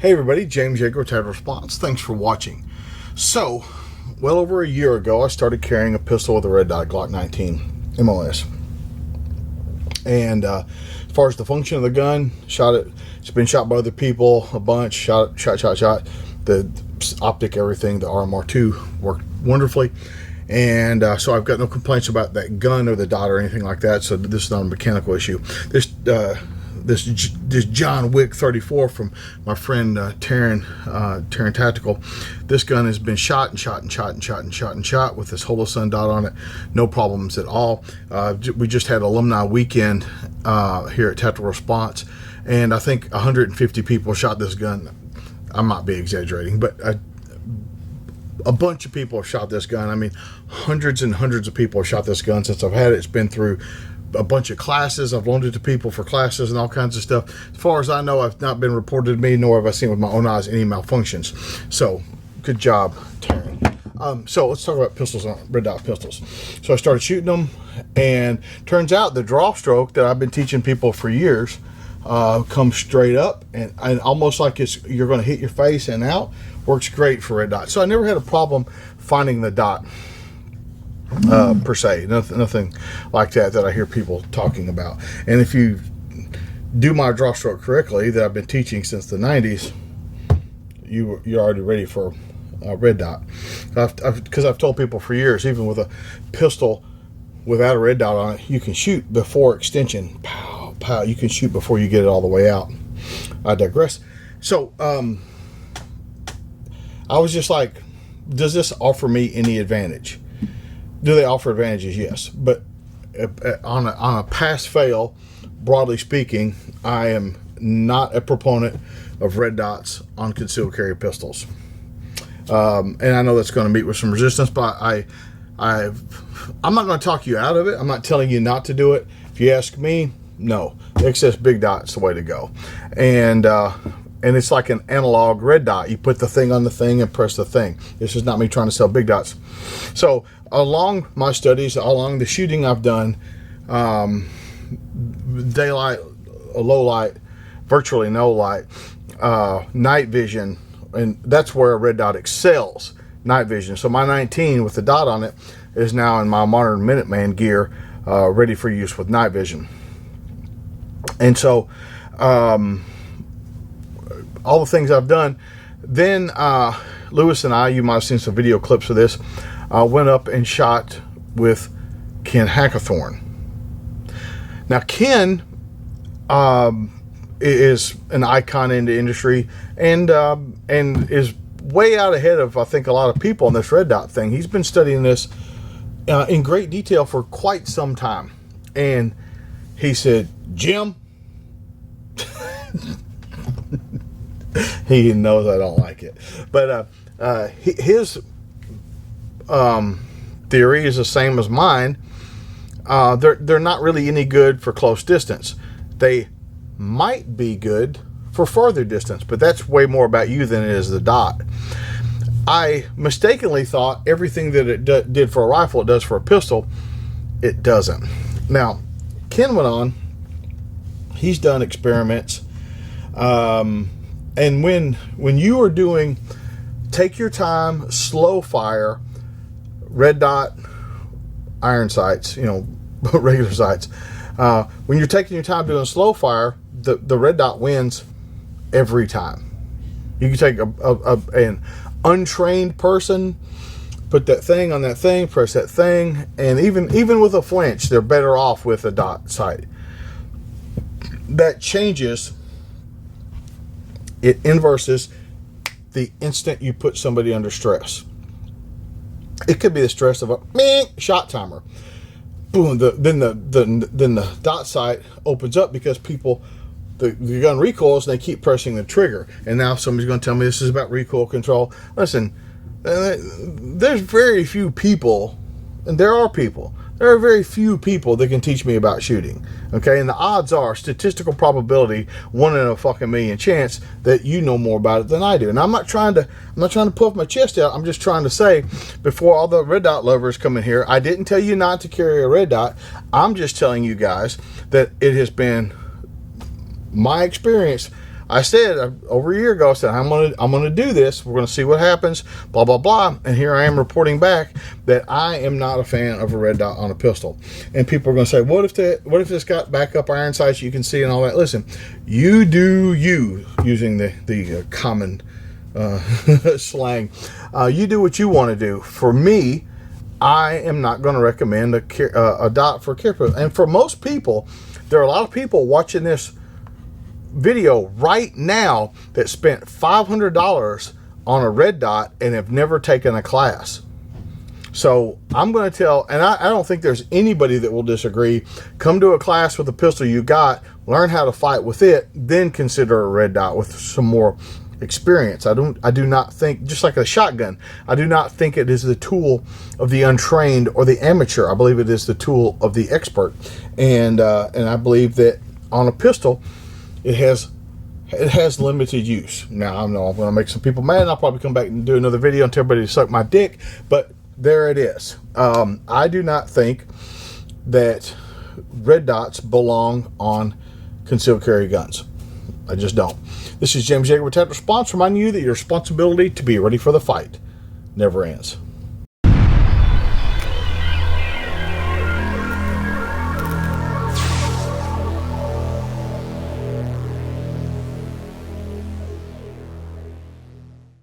Hey everybody, James Yeager, Tactical Response. Thanks for watching. So, well over a year ago, I started carrying a pistol with a red dot Glock 19 MOS. And as far as the function of the gun, it's been shot by other people a bunch, shot. The optic, everything, the RMR2 worked wonderfully. And so I've got no complaints about that gun or the dot or anything like that. So this is not a mechanical issue. This John Wick 34 from my friend Defiant Tactical. This gun has been shot with this Holosun dot on it. No problems at all. We just had alumni weekend here at Tactical Response, and I think 150 people shot this gun. I might be exaggerating, but a bunch of people have shot this gun. I mean, hundreds and hundreds of people have shot this gun since I've had it. It's been through a bunch of classes. I've loaned it to people for classes and all kinds of stuff. As far as I know, I've not been reported to me, nor have I seen with my own eyes any malfunctions. So, good job, Taryn. So let's talk about pistols, red dot pistols. So I started shooting them, and turns out the draw stroke that I've been teaching people for years comes straight up and almost like you're going to hit your face and out. Works great for red dot. So I never had a problem finding the dot. Per se, nothing like that I hear people talking about. And if you do my draw stroke correctly that I've been teaching since the 90s, you're already ready for red dot. Because I've told people for years, even with a pistol without a red dot on it, you can shoot before extension. Pow, pow. You can shoot before you get it all the way out. I digress. So I was just like, does this offer me any advantage? Do they offer advantages? Yes. But on a pass-fail, broadly speaking, I am not a proponent of red dots on concealed carry pistols. And I know that's going to meet with some resistance, but I'm not going to talk you out of it. I'm not telling you not to do it. If you ask me, no. Excess big dot's the way to go. And it's like an analog red dot. You put the thing on the thing and press the thing. This is not me trying to sell big dots. So along my studies, along the shooting I've done, daylight, low light, virtually no light, night vision, and that's where a red dot excels, night vision. So my 19 with the dot on it is now in my modern Minuteman gear, ready for use with night vision. And so all the things I've done. Then Lewis and I, you might have seen some video clips of this, went up and shot with Ken Hackathorn. Now Ken is an icon in the industry and is way out ahead of, I think, a lot of people on this red dot thing. He's been studying this in great detail for quite some time. And he said, Jim, he knows I don't like it, but his theory is the same as mine. They're not really any good for close distance. They might be good for further distance, but that's way more about you than it is the dot. I mistakenly thought everything that it did for a rifle it does for a pistol. It doesn't. Now, Ken went on. He's done experiments. And when you are doing take your time, slow fire, red dot, iron sights, regular sights, when you're taking your time doing slow fire, the red dot wins every time. You can take an untrained person, put that thing on that thing, press that thing, and even with a flinch, they're better off with a dot sight. That changes. It inverses the instant you put somebody under stress. It could be the stress of a shot timer. Boom. Then the dot sight opens up because the gun recoils and they keep pressing the trigger. And now somebody's going to tell me this is about recoil control. Listen, there's very few people, and there are very few people that can teach me about shooting. Okay, and the odds are, statistical probability, 1 in a fucking million chance that you know more about it than I do. And I'm not trying to puff my chest out. I'm just trying to say, before all the red dot lovers come in here, I didn't tell you not to carry a red dot. I'm just telling you guys that it has been my experience I said over a year ago, I said, I'm gonna do this. We're gonna see what happens, blah, blah, blah. And here I am reporting back that I am not a fan of a red dot on a pistol. And people are gonna say, what if it's got backup iron sights you can see and all that? Listen, you do you, using the common slang. You do what you want to do. For me, I am not going to recommend a dot for care pistol. And for most people, there are a lot of people watching this video right now that spent $500 on a red dot and have never taken a class. So I'm going to tell, and I don't think there's anybody that will disagree. Come to a class with a pistol you got, learn how to fight with it, then consider a red dot with some more experience. I do not think, just like a shotgun, I do not think it is the tool of the untrained or the amateur. I believe it is the tool of the expert, and I believe that on a pistol, it has limited use. Now I know I'm going to make some people mad, and I'll probably come back and do another video and tell everybody to suck my dick, but there it is. I do not think that red dots belong on concealed carry guns. I just don't. This is James Yeager with Tactical Response, reminding you that your responsibility to be ready for the fight never ends.